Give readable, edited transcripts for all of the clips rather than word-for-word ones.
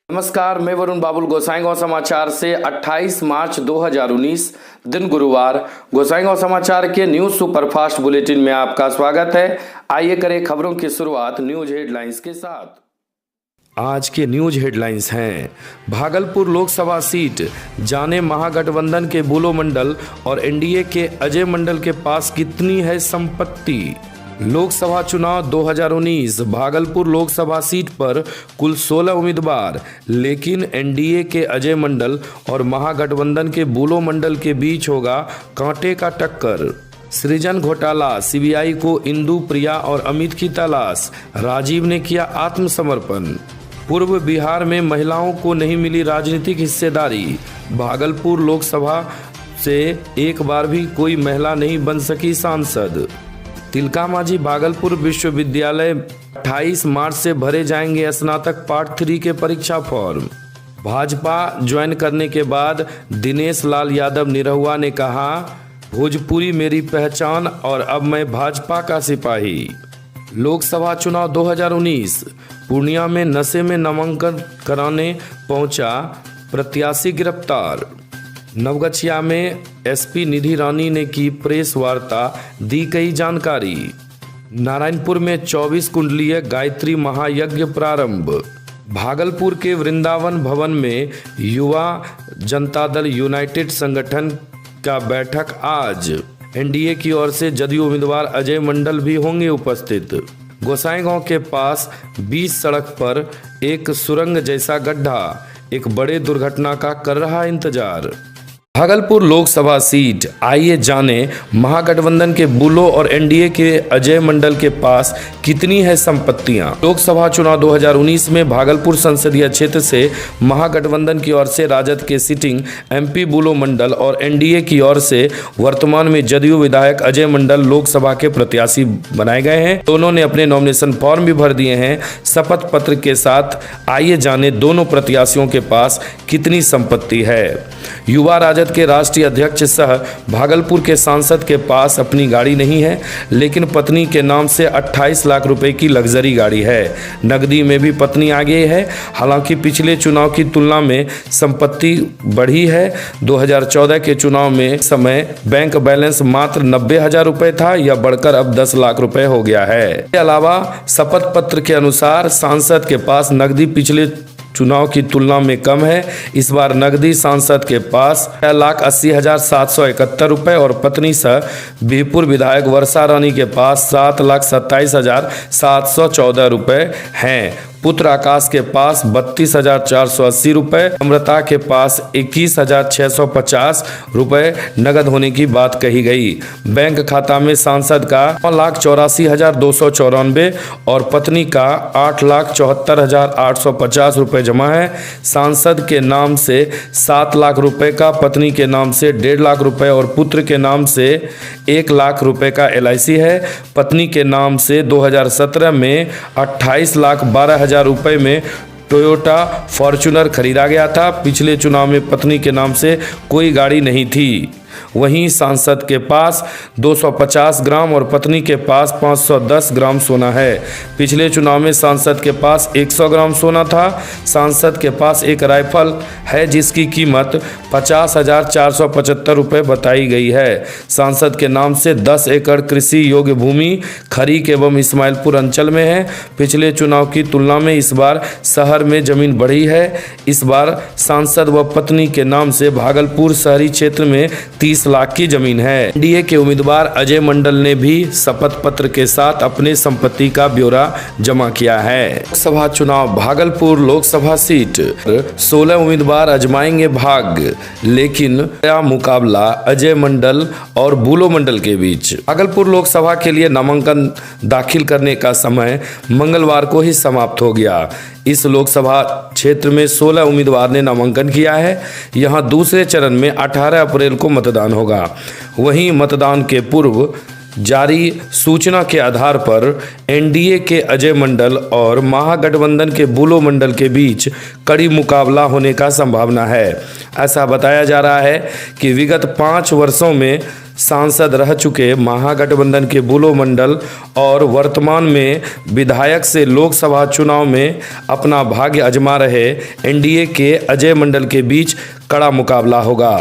नमस्कार, मैं वरुण बाबुल गोसाईगांव समाचार से 28 मार्च 2019 दिन गुरुवार गोसाईगांव समाचार के न्यूज सुपरफास्ट बुलेटिन में आपका स्वागत है। आइए करें खबरों की शुरुआत न्यूज हेडलाइंस के साथ। आज के न्यूज हेडलाइंस हैं। भागलपुर लोकसभा सीट, जाने महागठबंधन के बुलो मंडल और एनडीए के अजय मंडल के पास कितनी है संपत्ति। लोकसभा चुनाव 2019, भागलपुर लोकसभा सीट पर कुल 16 उम्मीदवार, लेकिन एनडीए के अजय मंडल और महागठबंधन के बुलो मंडल के बीच होगा कांटे का टक्कर। सृजन घोटाला, सीबीआई को इंदु, प्रिया और अमित की तलाश, राजीव ने किया आत्मसमर्पण। पूर्व बिहार में महिलाओं को नहीं मिली राजनीतिक हिस्सेदारी, भागलपुर लोकसभा से एक बार भी कोई महिला नहीं बन सकी सांसद। तिलका मांझी भागलपुर विश्वविद्यालय 28 मार्च से भरे जाएंगे स्नातक पार्ट 3 के परीक्षा फॉर्म। भाजपा ज्वाइन करने के बाद दिनेश लाल यादव निरहुआ ने कहा, भोजपुरी मेरी पहचान और अब मैं भाजपा का सिपाही। लोकसभा चुनाव 2019, पूर्णिया में नशे में नामांकन कराने पहुंचा प्रत्याशी गिरफ्तार। नवगछिया में एसपी निधि रानी ने की प्रेस वार्ता, दी कई जानकारी। नारायणपुर में 24 कुंडलीय गायत्री महायज्ञ प्रारंभ। भागलपुर के वृंदावन भवन में युवा जनता दल यूनाइटेड संगठन का बैठक आज। एनडीए की ओर से जदयू उम्मीदवार अजय मंडल भी होंगे उपस्थित। गोसाईगांव के पास 20 सड़क पर एक सुरंग जैसा गड्ढा, एक बड़े दुर्घटना का कर रहा इंतजार। भागलपुर लोकसभा सीट, आइए जाने महागठबंधन के बुलो और एनडीए के अजय मंडल के पास कितनी है संपत्तियां। लोकसभा चुनाव 2019 में भागलपुर संसदीय क्षेत्र से महागठबंधन की ओर से राजद के सिटिंग एमपी बुलो मंडल और एनडीए की ओर से वर्तमान में जदयू विधायक अजय मंडल लोकसभा के प्रत्याशी बनाए गए हैं। दोनों ने अपने नॉमिनेशन फॉर्म भी भर दिए हैं शपथ पत्र के साथ। आइए जाने दोनों प्रत्याशियों के पास कितनी संपत्ति है। युवा राजद के राष्ट्रीय अध्यक्ष सह भागलपुर के सांसद के पास अपनी गाड़ी नहीं है, लेकिन पत्नी के नाम से 28 लाख रुपए की लग्जरी गाड़ी है। नकदी में भी पत्नी आगे है। हालांकि पिछले चुनाव की तुलना में संपत्ति बढ़ी है। 2014 के चुनाव में समय बैंक बैलेंस मात्र 90,000 रुपए था, यह बढ़कर अब 10 लाख रुपए हो गया है। इसके अलावा शपथ पत्र के अनुसार सांसद के पास नकदी पिछले चुनाव की तुलना में कम है। इस बार नकदी सांसद के पास 6,80,771 रुपए और पत्नी सह बीहपुर विधायक वर्षा रानी के पास 7,27,714 रुपए हैं। पुत्र आकाश के पास 32,480 रुपए, अमृता के पास 21,650 रुपए नगद होने की बात कही गई। बैंक खाता में सांसद का 9,84,294 और पत्नी का 8,74,850 रुपए जमा है। सांसद के नाम से 7 लाख रुपए का, पत्नी के नाम से 1.5 लाख रुपए और पुत्र के नाम से 1 लाख रुपए का LIC है। पत्नी के नाम से 2017 में 28,12,000 रुपए में टोयोटा फॉर्च्यूनर खरीदा गया था। पिछले चुनाव में पत्नी के नाम से कोई गाड़ी नहीं थी। वहीं सांसद के पास 250 ग्राम और पत्नी के पास 510 ग्राम सोना है। पिछले चुनाव में सांसद के पास 100 ग्राम सोना था। सांसद के पास एक राइफल है जिसकी कीमत 50,475 रुपये बताई गई है। सांसद के नाम से 10 एकड़ कृषि योग्य भूमि खरीक एवं इस्माइलपुर अंचल में है। पिछले चुनाव की तुलना में इस बार शहर में जमीन बढ़ी है। इस बार सांसद व पत्नी के नाम से भागलपुर शहरी क्षेत्र में 30 लाख की जमीन है। एनडीए के उम्मीदवार अजय मंडल ने भी शपथ पत्र के साथ अपने संपत्ति का ब्यौरा जमा किया है। लोकसभा चुनाव, भागलपुर लोकसभा सीट, 16 उम्मीदवार आजमाएंगे भाग्य, लेकिन नया मुकाबला अजय मंडल और बुलो मंडल के बीच। भागलपुर लोकसभा के लिए नामांकन दाखिल करने का समय मंगलवार को ही समाप्त हो गया। इस लोकसभा क्षेत्र में 16 उम्मीदवार ने नामांकन किया है। यहां दूसरे चरण में 18 अप्रैल को मतदान होगा। वहीं मतदान के पूर्व जारी सूचना के आधार पर एनडीए के अजय मंडल और महागठबंधन के बुलो मंडल के बीच कड़ी मुकाबला होने का संभावना है। ऐसा बताया जा रहा है कि विगत 5 वर्षों में सांसद रह चुके महागठबंधन के बुलो मंडल और वर्तमान में विधायक से लोकसभा चुनाव में अपना भाग्य आजमा रहे एनडीए के अजय मंडल के बीच कड़ा मुकाबला होगा।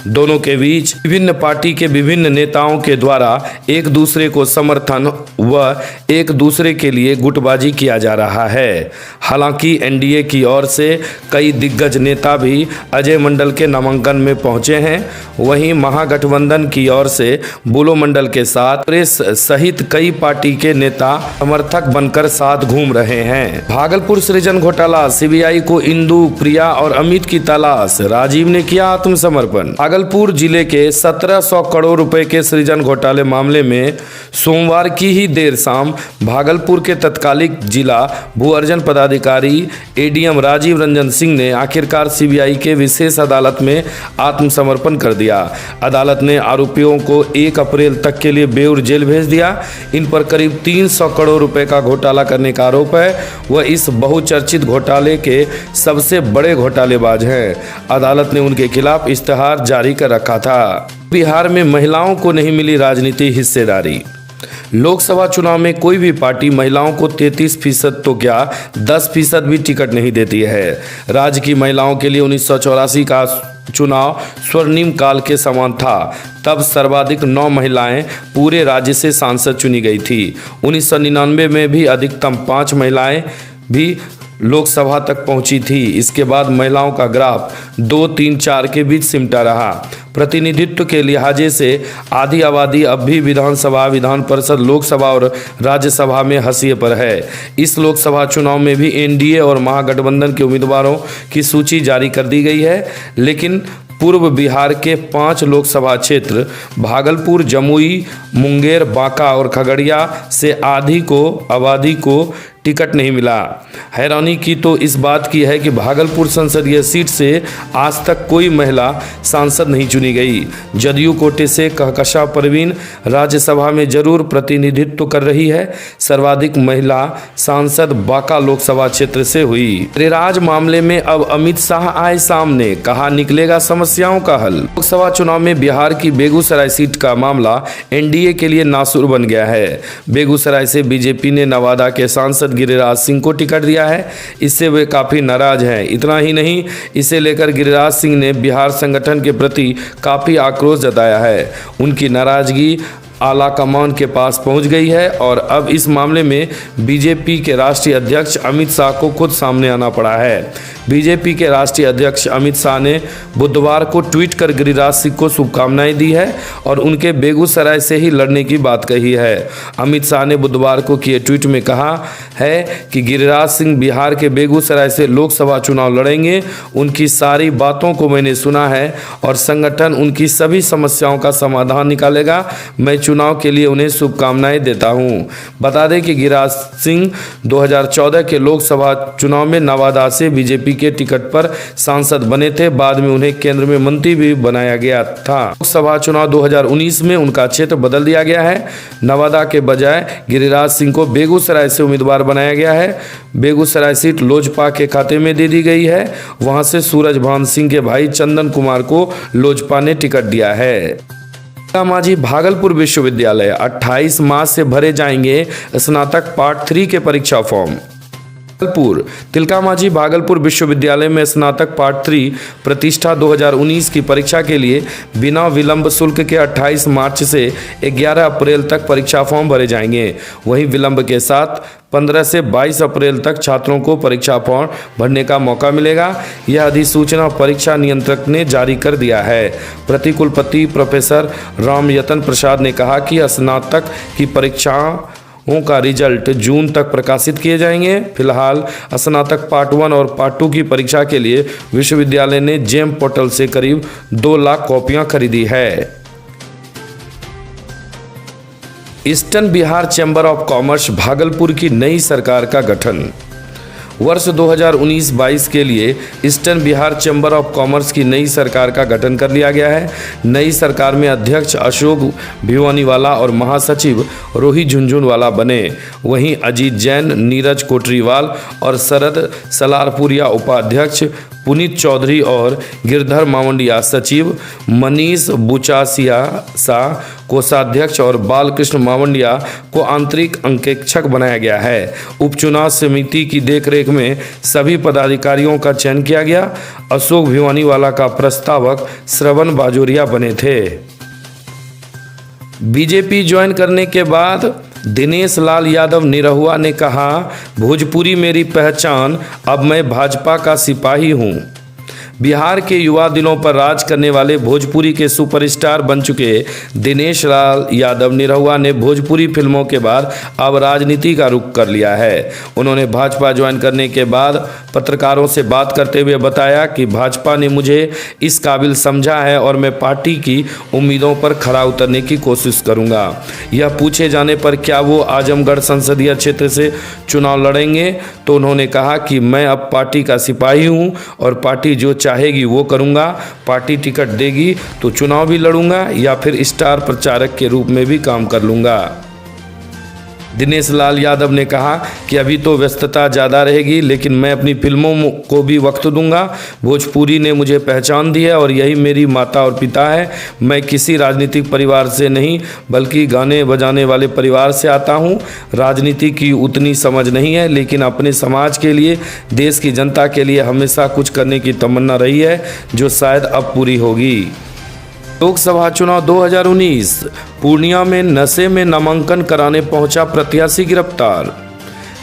दोनों के बीच विभिन्न पार्टी के विभिन्न नेताओं के द्वारा एक दूसरे को समर्थन व एक दूसरे के लिए गुटबाजी किया जा रहा है। हालांकि एनडीए की ओर से कई दिग्गज नेता भी अजय मंडल के नामांकन में पहुंचे हैं। वहीं महागठबंधन की ओर से बुलो मंडल के साथ प्रेस सहित कई पार्टी के नेता समर्थक बनकर साथ घूम रहे हैं। भागलपुर सृजन घोटाला, सीबीआई को इंदु, प्रिया और अमित की तलाश, राजीव ने किया आत्मसमर्पण। भागलपुर जिले के 1700 करोड़ रुपए के सृजन घोटाले मामले में सोमवार की ही देर शाम भागलपुर के तत्कालिक जिला भू अर्जन पदाधिकारी एडीएम राजीव रंजन सिंह ने आखिरकार सीबीआई के विशेष अदालत में आत्मसमर्पण कर दिया। अदालत ने आरोपियों को 1 अप्रैल तक के लिए बेऊर जेल भेज दिया। इन पर करीब 300 करोड़ रुपए का घोटाला करने का आरोप है। वह इस बहुचर्चित घोटाले के सबसे बड़े घोटालेबाज हैं। अदालत ने उनके खिलाफ इश्तेहार जारी कर रखा था। बिहार में महिलाओं को नहीं मिली राजनीति हिस्सेदारी। लोकसभा चुनाव में कोई भी पार्टी महिलाओं को 33% तो क्या 10% भी टिकट नहीं देती है। राज्य की महिलाओं के लिए 1984 का चुनाव स्वर्णिम काल के समान था। तब सर्वाधिक 9 महिलाएं पूरे राज्य से सांसद चुनी गई थी। 1999 में भी अधिकतम 5 महिलाएं भी लोकसभा तक पहुंची थी। इसके बाद महिलाओं का ग्राफ 2, 3, 4 के बीच सिमटा रहा। प्रतिनिधित्व के लिहाजे से आधी आबादी अब भी विधानसभा, विधान परिषद, लोकसभा और राज्यसभा में हाशिए पर है। इस लोकसभा चुनाव में भी एनडीए और महागठबंधन के उम्मीदवारों की सूची जारी कर दी गई है, लेकिन पूर्व बिहार के 5 लोकसभा क्षेत्र भागलपुर, जमुई, मुंगेर, बांका और खगड़िया से आधी को आबादी को टिकट नहीं मिला। हैरानी की तो इस बात की है कि भागलपुर संसदीय सीट से आज तक कोई महिला सांसद नहीं चुनी गई। जदयू कोटे से कहकशा परवीन राज्यसभा में जरूर प्रतिनिधित्व कर रही है। सर्वाधिक महिला सांसद बांका लोकसभा क्षेत्र से हुई। गृहराज मामले में अब अमित शाह आए सामने, कहा निकलेगा समस्याओं का हल। लोकसभा चुनाव में बिहार की बेगूसराय सीट का मामला एनडीए के लिए नासुर बन गया है। बेगूसराय से बीजेपी ने नवादा के सांसद गिरिराज सिंह को टिकट दिया है। इससे वे काफी नाराज हैं। इतना ही नहीं, इसे लेकर गिरिराज सिंह ने बिहार संगठन के प्रति काफी आक्रोश जताया है। उनकी नाराजगी आला कमान के पास पहुंच गई है और अब इस मामले में बीजेपी के राष्ट्रीय अध्यक्ष अमित शाह को खुद सामने आना पड़ा है। बीजेपी के राष्ट्रीय अध्यक्ष अमित शाह ने बुधवार को ट्वीट कर गिरिराज सिंह को शुभकामनाएं दी है और उनके बेगूसराय से ही लड़ने की बात कही है। अमित शाह ने बुधवार को किए ट्वीट में कहा है कि गिरिराज सिंह बिहार के बेगूसराय से लोकसभा चुनाव लड़ेंगे। उनकी सारी बातों को मैंने सुना है और संगठन उनकी सभी समस्याओं का समाधान निकालेगा। मैं चुनाव के लिए उन्हें शुभकामनाएं देता हूं। बता दें कि गिरिराज सिंह 2014 के लोकसभा चुनाव में नवादा से बीजेपी के टिकट पर सांसद बने थे। बाद में उन्हें केंद्र में मंत्री भी बनाया गया था। लोकसभा चुनाव 2019 में उनका क्षेत्र बदल दिया गया है। नवादा के बजाय गिरिराज सिंह को बेगूसराय से उम्मीदवार बनाया गया है। बेगूसराय सीट लोजपा के खाते में दे दी गई है। वहां से सूरजभान सिंह के भाई चंदन कुमार को लोजपा ने टिकट दिया है। मांझी भागलपुर विश्वविद्यालय 28 मार्च से भरे जाएंगे स्नातक पार्ट 3 के परीक्षा फॉर्म। भागलपुर तिलका मांझी भागलपुर विश्वविद्यालय में स्नातक पार्ट 3 प्रतिष्ठा 2019 की परीक्षा के लिए बिना विलंब शुल्क के 28 मार्च से 11 अप्रैल तक परीक्षा फॉर्म भरे जाएंगे। वहीं विलंब के साथ 15 से 22 अप्रैल तक छात्रों को परीक्षा फॉर्म भरने का मौका मिलेगा। यह अधिसूचना परीक्षा नियंत्रक ने जारी कर दिया है। प्रतिकुलपति प्रोफेसर रामयतन प्रसाद ने कहा कि स्नातक की परीक्षाओं का रिजल्ट जून तक प्रकाशित किए जाएंगे। फिलहाल स्नातक पार्ट 1 और पार्ट 2 की परीक्षा के लिए विश्वविद्यालय ने जेम पोर्टल से करीब 2 लाख कॉपियां खरीदी है। Eastern Bihar chamber of commerce Bhagalpur की नई सरकार का गठन। वर्ष 2019-22 के लिए eastern Bihar chamber of commerce की नई सरकार का गठन कर लिया गया है। नई सरकार में अध्यक्ष अशोक भिवानीवाला और महासचिव रोहित झुनझुनवाला बने। वहीं अजीत जैन, नीरज कोटरीवाल और शरद सलारपुरिया उपाध्यक्ष पुनीत चौधरी और गिरधर मावंडिया सचिव, मनीष बुचासिया कोषाध्यक्ष और बालकृष्ण मावंडिया को आंतरिक अंकेक्षक बनाया गया है। उपचुनाव समिति की देखरेख में सभी पदाधिकारियों का चयन किया गया। अशोक भिवानीवाला का प्रस्तावक श्रवण बाजोरिया बने थे। बीजेपी ज्वाइन करने के बाद दिनेश लाल यादव निरहुआ ने कहा, भोजपुरी मेरी पहचान, अब मैं भाजपा का सिपाही हूं। बिहार के युवा दिलों पर राज करने वाले भोजपुरी के सुपरस्टार बन चुके दिनेश लाल यादव निरहुआ ने भोजपुरी फिल्मों के बाद अब राजनीति का रुख कर लिया है। उन्होंने भाजपा ज्वाइन करने के बाद पत्रकारों से बात करते हुए बताया कि भाजपा ने मुझे इस काबिल समझा है और मैं पार्टी की उम्मीदों पर खरा उतरने की कोशिश करूंगा। यह पूछे जाने पर क्या वो आजमगढ़ संसदीय क्षेत्र से चुनाव लड़ेंगे तो उन्होंने कहा कि मैं अब पार्टी का सिपाही हूं और पार्टी जो चाहेगी वो करूंगा। पार्टी टिकट देगी तो चुनाव भी लड़ूंगा या फिर स्टार प्रचारक के रूप में भी काम कर लूंगा। दिनेश लाल यादव ने कहा कि अभी तो व्यस्तता ज़्यादा रहेगी, लेकिन मैं अपनी फिल्मों को भी वक्त दूंगा। भोजपुरी ने मुझे पहचान दी है और यही मेरी माता और पिता है। मैं किसी राजनीतिक परिवार से नहीं बल्कि गाने बजाने वाले परिवार से आता हूं। राजनीति की उतनी समझ नहीं है, लेकिन अपने समाज के लिए, देश की जनता के लिए हमेशा कुछ करने की तमन्ना रही है, जो शायद अब पूरी होगी। लोकसभा चुनाव 2019, पूर्णिया में नशे में नामांकन कराने पहुंचा प्रत्याशी गिरफ्तार।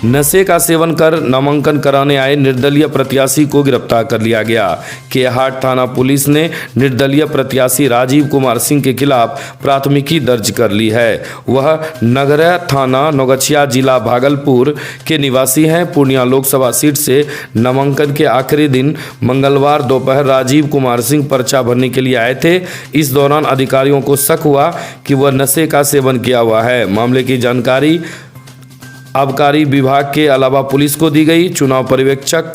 नशे का सेवन कर नामांकन कराने आए निर्दलीय प्रत्याशी को गिरफ्तार कर लिया गया। केहाट थाना पुलिस ने निर्दलीय प्रत्याशी राजीव कुमार सिंह के खिलाफ प्राथमिकी दर्ज कर ली है। वह नगरा थाना नौगछिया जिला भागलपुर के निवासी हैं। पूर्णिया लोकसभा सीट से नामांकन के आखिरी दिन मंगलवार दोपहर राजीव कुमार सिंह पर्चा भरने के लिए आए थे। इस दौरान अधिकारियों को शक हुआ कि वह नशे का सेवन किया हुआ है। मामले की जानकारी आबकारी विभाग के अलावा पुलिस को दी गई। चुनाव पर्यवेक्षक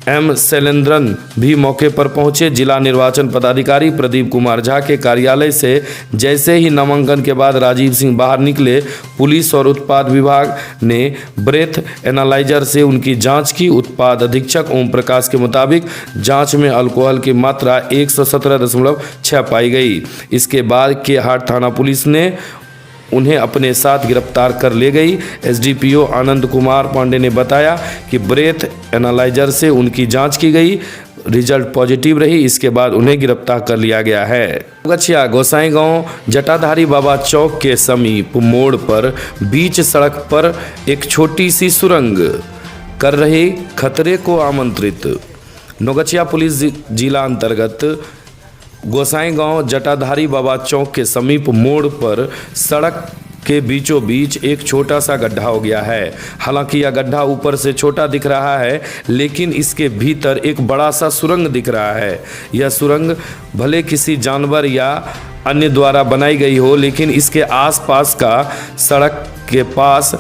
एम शैलेंद्रन भी मौके पर पहुंचे। जिला निर्वाचन पदाधिकारी प्रदीप कुमार झा के कार्यालय से जैसे ही नामांकन के बाद राजीव सिंह बाहर निकले, पुलिस और उत्पाद विभाग ने ब्रेथ एनालाइजर से उनकी जांच की। उत्पाद अधीक्षक ओम प्रकाश के मुताबिक जांच में अल्कोहल की मात्रा 117.6 पाई गई। इसके बाद केहाट थाना पुलिस ने उन्हें अपने साथ गिरफ्तार कर ले गई। एसडीपीओ आनंद कुमार पांडे ने बताया कि ब्रेथ एनालाइजर से उनकी जांच की गई, रिजल्ट पॉजिटिव रही। इसके बाद उन्हें गिरफ्तार कर लिया गया है। गछिया गोसाईगांव जटाधारी बाबा चौक के समीप मोड़ पर बीच सड़क पर एक छोटी सी सुरंग कर रहे खतरे को आमंत्रित। नौगछिया पुलिस जिला अंतर्गत गोसाईगांव जटाधारी बाबा चौक के समीप मोड़ पर सड़क के बीचों बीच एक छोटा सा गड्ढा हो गया है। हालांकि यह गड्ढा ऊपर से छोटा दिख रहा है, लेकिन इसके भीतर एक बड़ा सा सुरंग दिख रहा है। यह सुरंग भले किसी जानवर या अन्य द्वारा बनाई गई हो, लेकिन इसके आसपास का सड़क के पास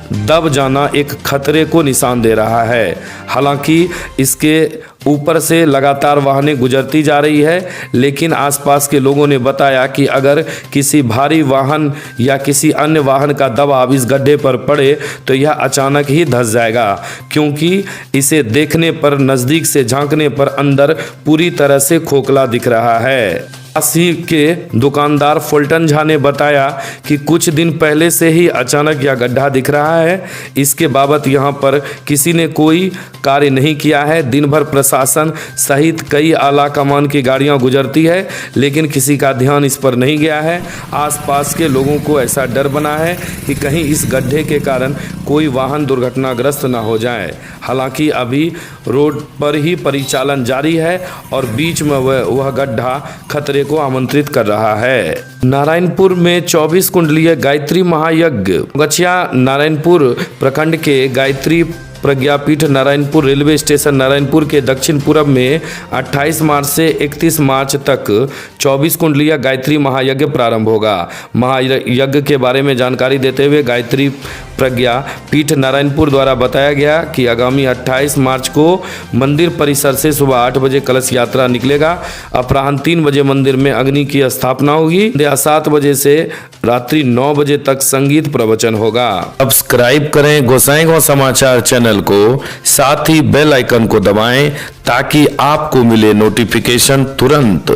दब जाना एक खतरे को निशान दे रहा है। हालांकि इसके ऊपर से लगातार वाहनें गुजरती जा रही है, लेकिन आसपास के लोगों ने बताया कि अगर किसी भारी वाहन या किसी अन्य वाहन का दबाव इस गड्ढे पर पड़े तो यह अचानक ही धंस जाएगा, क्योंकि इसे देखने पर, नज़दीक से झांकने पर अंदर पूरी तरह से खोखला दिख रहा है। पासी के दुकानदार फुलटन झा ने बताया कि कुछ दिन पहले से ही अचानक यह गड्ढा दिख रहा है। इसके बाबत यहां पर किसी ने कोई कार्य नहीं किया है। दिन भर प्रशासन सहित कई आला कमान की गाड़ियां गुजरती है, लेकिन किसी का ध्यान इस पर नहीं गया है। आसपास के लोगों को ऐसा डर बना है कि कहीं इस गड्ढे के कारण कोई वाहन दुर्घटनाग्रस्त न हो जाए। हालांकि अभी रोड पर ही परिचालन जारी है और बीच में वह गड्ढा खतरे को आमंत्रित कर रहा है। नारायणपुर में 24 कुंडलीय गायत्री महायज्ञ। गछिया नारायणपुर प्रखंड के गायत्री प्रज्ञापीठ नारायणपुर रेलवे स्टेशन नारायणपुर के दक्षिण पूर्व में 28 मार्च से 31 मार्च तक 24 कुंडलीय गायत्री महायज्ञ प्रारंभ होगा। महायज्ञ के बारे में जानकारी देते हुए गायत्री प्रज्ञा पीठ नारायणपुर द्वारा बताया गया कि आगामी 28 मार्च को मंदिर परिसर से सुबह 8 बजे कलश यात्रा निकलेगा। अपराह्न 3 बजे मंदिर में अग्नि की स्थापना होगी। 7 बजे से रात्रि 9 बजे तक संगीत प्रवचन होगा। सब्सक्राइब करें गोसाईगांव समाचार चैनल को, साथ ही बेल आइकन को दबाएं ताकि आपको मिले नोटिफिकेशन तुरंत।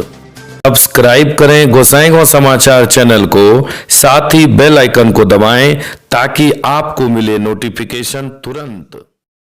सब्सक्राइब करें गोसाईगांव समाचार चैनल को, साथ ही बेल आइकन को दबाएं ताकि आपको मिले नोटिफिकेशन तुरंत।